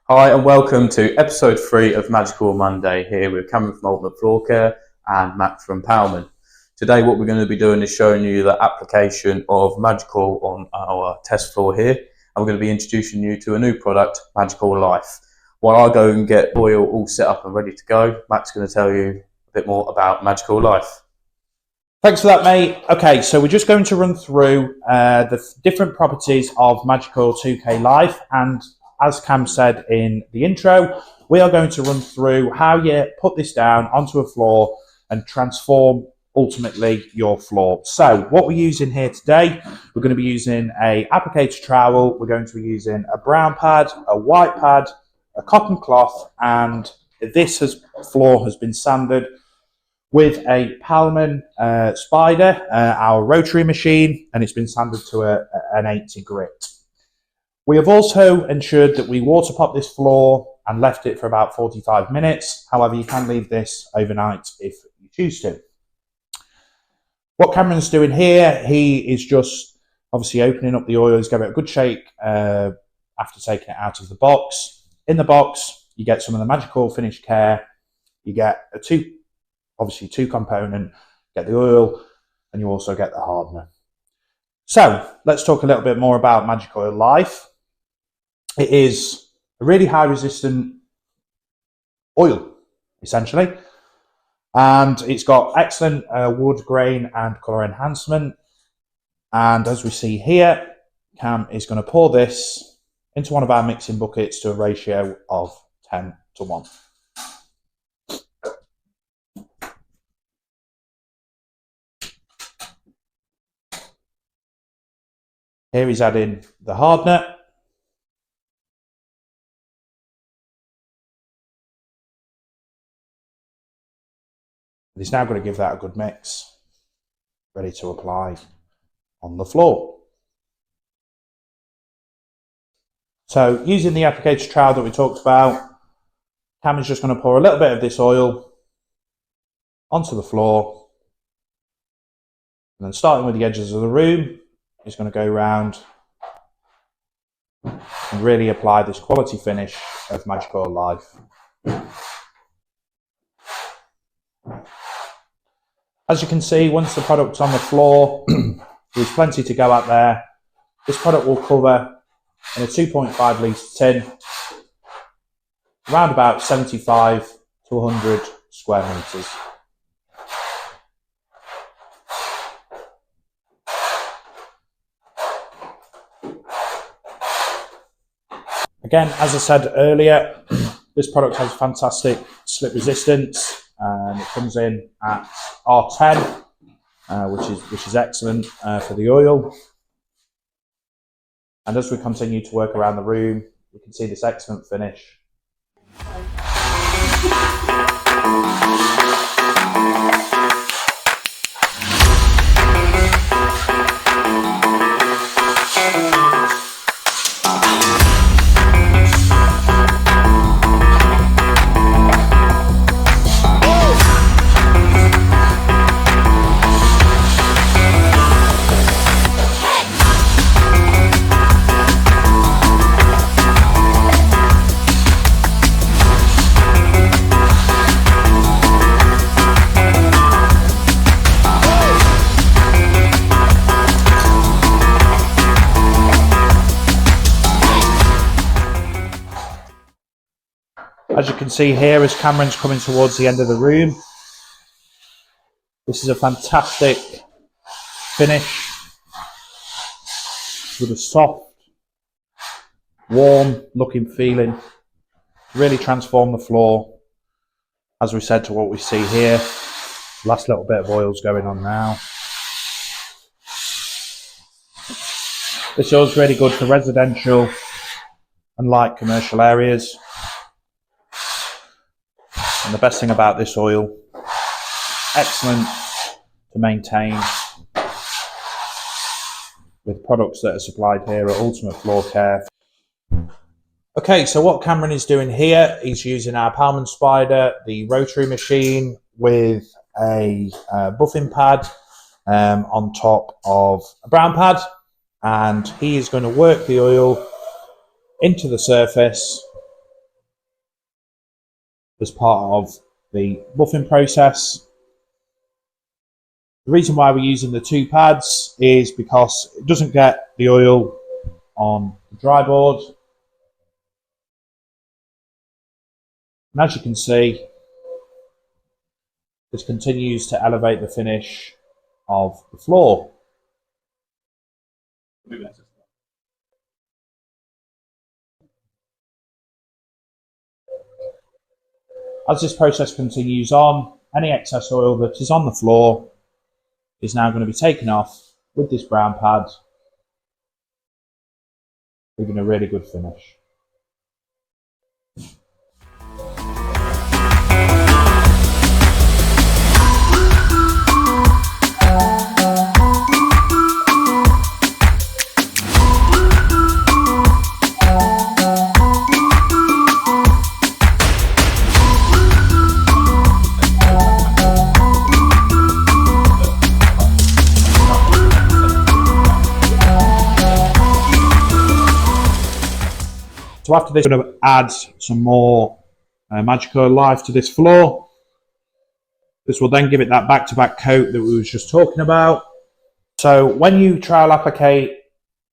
Hi and welcome to episode 3 of Magic Oil Monday, here with Cameron from Ultimate Floor Care and Mac from Pallmann. Today what we're going to be doing is showing you the application of Magic Oil on our test floor here, and we're going to be introducing you to a new product, Magic Oil Life. While I go and get oil all set up and ready to go, Mac's going to tell you a bit more about Magic Oil Life. Thanks for that, mate. Okay, so we're just going to run through the different properties of Magic Oil 2K Life, and as Cam said in the intro, we are going to run through how you put this down onto a floor and transform ultimately your floor. So what we're using here today, we're going to be using a applicator trowel, we're going to be using a brown pad, a white pad, a cotton cloth, and this floor has been sanded with a Pallmann Spider, our rotary machine, and it's been sanded to an 80 grit. We have also ensured that we water pop this floor and left it for about 45 minutes. However, you can leave this overnight if you choose to. What Cameron's doing here, he is just obviously opening up the oil. He's giving it a good shake after taking it out of the box. In the box, you get some of the Magic Oil Finish Care. You get two component, get the oil, and you also get the hardener. So let's talk a little bit more about Magic Oil Life. It is a really high resistant oil, essentially, and it's got excellent wood grain and colour enhancement. And as we see here, Cam is going to pour this into one of our mixing buckets to a ratio of 10:1. Here he's adding the hardener. He's now going to give that a good mix, ready to apply on the floor. So using the applicator trowel that we talked about, Cam is just going to pour a little bit of this oil onto the floor. And then starting with the edges of the room, he's going to go around and really apply this quality finish of Magic Oil Life. As you can see, once the product's on the floor, there's plenty to go out there. This product will cover, in a 2.5 litre tin, around about 75 to 100 square metres. Again, as I said earlier, this product has fantastic slip resistance, and it comes in at R10, which is excellent for the oil. And as we continue to work around the room, you can see this excellent finish. As you can see here, as Cameron's coming towards the end of the room, this is a fantastic finish with a soft, warm looking feeling. Really transform the floor, as we said, to what we see here. Last little bit of oil's going on now. This oil's really good for residential and light commercial areas. And the best thing about this oil, excellent to maintain with products that are supplied here at Ultimate Floor Care. Okay, so what Cameron is doing here, he's using our Pallmann Spider, the rotary machine, with a buffing pad on top of a brown pad, and he is going to work the oil into the surface as part of the buffing process. The reason why we're using the 2 pads is because it doesn't get the oil on the dry board. And as you can see, this continues to elevate the finish of the floor. As this process continues on, any excess oil that is on the floor is now going to be taken off with this brown pad, giving a really good finish. So after this, we're going to add some more Magic Oil Life to this floor. This will then give it that back-to-back coat that we were just talking about. So when you trial applicate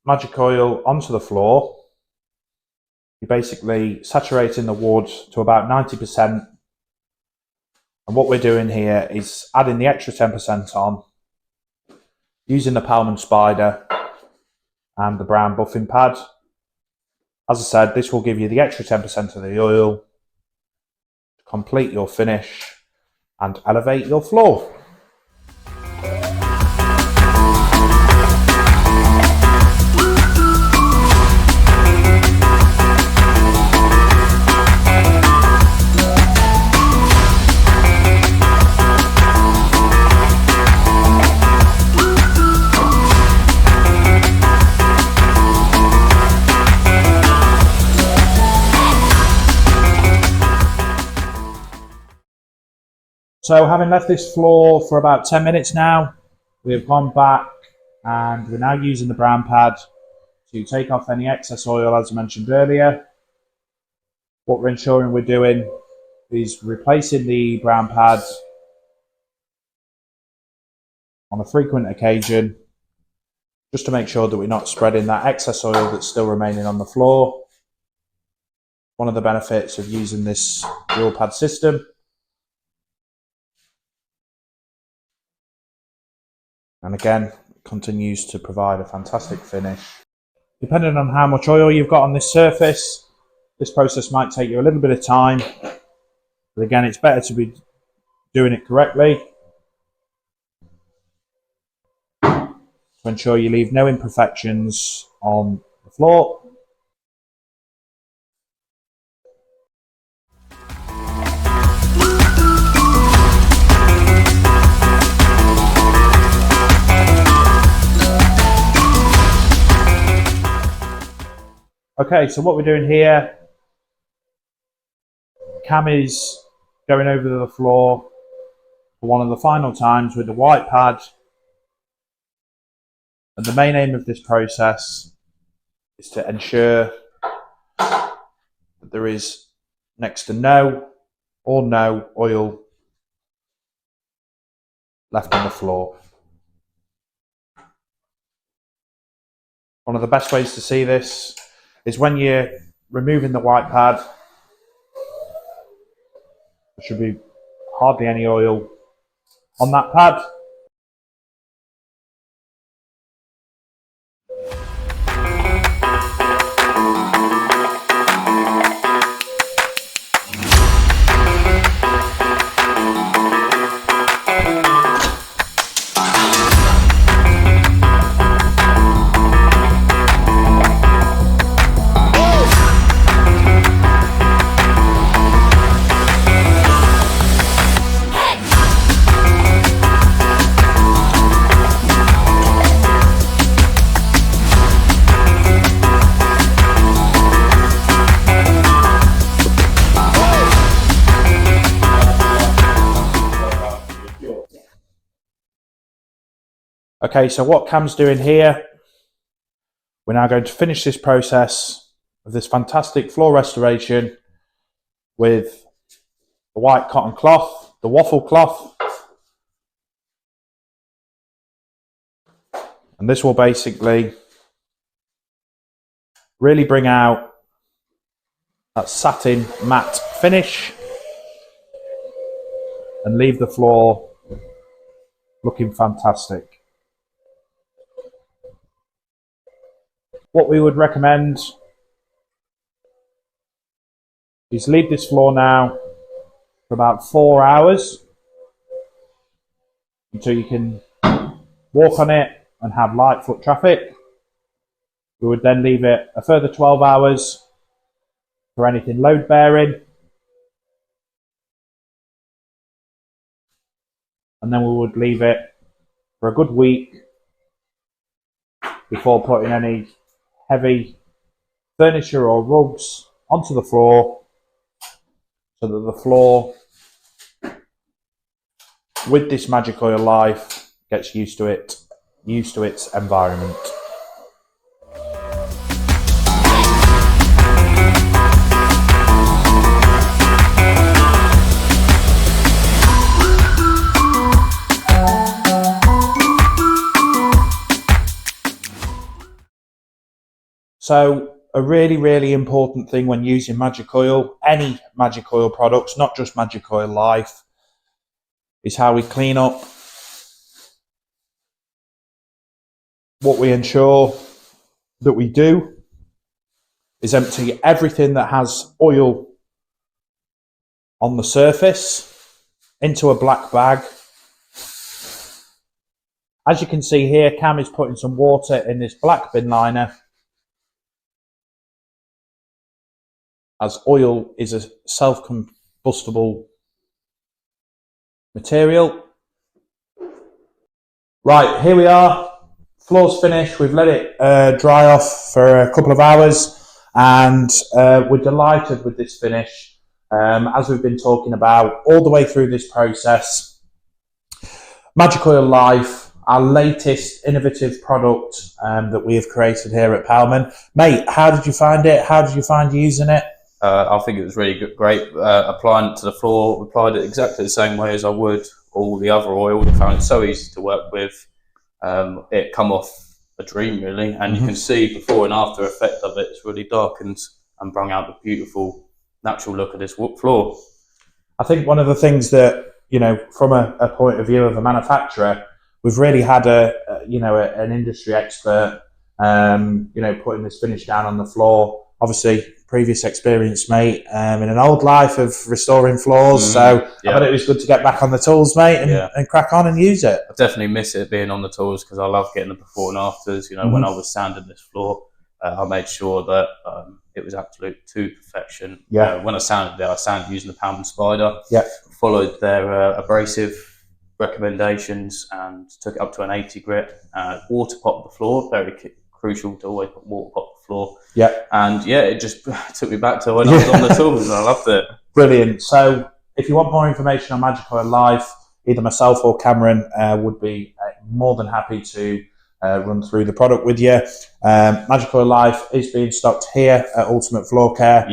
Magic Oil onto the floor, you're basically saturating the wood to about 90%. And what we're doing here is adding the extra 10% on, using the Pallmann Spider and the brown buffing pad. As I said, this will give you the extra 10% of the oil to complete your finish and elevate your floor. So having left this floor for about 10 minutes now, we have gone back and we're now using the brown pad to take off any excess oil, as I mentioned earlier. What we're ensuring we're doing is replacing the brown pad on a frequent occasion, just to make sure that we're not spreading that excess oil that's still remaining on the floor. One of the benefits of using this dual pad system. And again, it continues to provide a fantastic finish. Depending on how much oil you've got on this surface, this process might take you a little bit of time. But again, it's better to be doing it correctly to ensure you leave no imperfections on the floor. Okay, so what we're doing here, Cam is going over the floor for one of the final times with the white pad. And the main aim of this process is to ensure that there is next to no or no oil left on the floor. One of the best ways to see this is when you're removing the white pad. There should be hardly any oil on that pad. Okay, so what Cam's doing here, we're now going to finish this process of this fantastic floor restoration with the white cotton cloth, the waffle cloth. And this will basically really bring out that satin matte finish and leave the floor looking fantastic. What we would recommend is leave this floor now for about 4 hours until you can walk on it and have light foot traffic. We would then leave it a further 12 hours for anything load bearing. And then we would leave it for a good week before putting any heavy furniture or rugs onto the floor, so that the floor with this Magic Oil Life gets used to its environment. So a really, really important thing when using Magic Oil, any Magic Oil products, not just Magic Oil Life, is how we clean up. What we ensure that we do is empty everything that has oil on the surface into a black bag. As you can see here, Cam is putting some water in this black bin liner, as oil is a self-combustible material. Right, here we are. Floor's finished. We've let it dry off for a couple of hours, and we're delighted with this finish. As we've been talking about all the way through this process, Magic Oil Life, our latest innovative product that we have created here at Pallmann. Mate, how did you find it? How did you find using it? I think it was really good, great. Applying it to the floor, applied it exactly the same way as I would all the other oil. I found it so easy to work with. It come off a dream, really, and you can see before and after effect of it. It's really darkened and brought out the beautiful natural look of this floor. I think one of the things that, you know, from a point of view of a manufacturer, we've really had an industry expert, putting this finish down on the floor. Obviously, previous experience, mate, in an old life of restoring floors. So I thought it was good to get back on the tools, mate, and crack on and use it. I definitely miss it being on the tools, because I love getting the before and afters. When I was sanding this floor, I made sure that it was absolute to perfection. When I sanded it, I sanded using the Pallmann Spider. Followed their abrasive recommendations and took it up to an 80 grit. Water pot the floor, very crucial to always put water pot the floor. And it just took me back to when I was on the tools, and I loved it. Brilliant. So if you want more information on Magic Oil Life, either myself or Cameron would be more than happy to run through the product with you. Magic Oil Life is being stocked here at Ultimate Floor Care.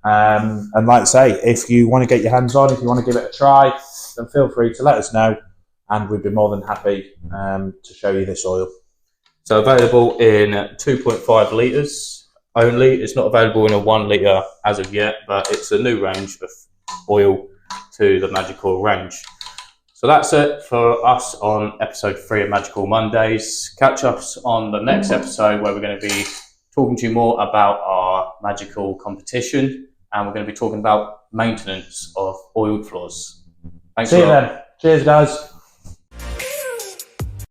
And like I say, if you want to get your hands on, if you want to give it a try, then feel free to let us know, and we'd be more than happy to show you this oil. So available in 2.5 litres only. It's not available in a 1 litre as of yet, but it's a new range of oil to the Magic Oil range. So that's it for us on episode 3 of Magic Oil Mondays. Catch us on the next episode, where we're going to be talking to you more about our Magic Oil competition, and we're going to be talking about maintenance of oiled floors. Thanks. See you then. Cheers, guys.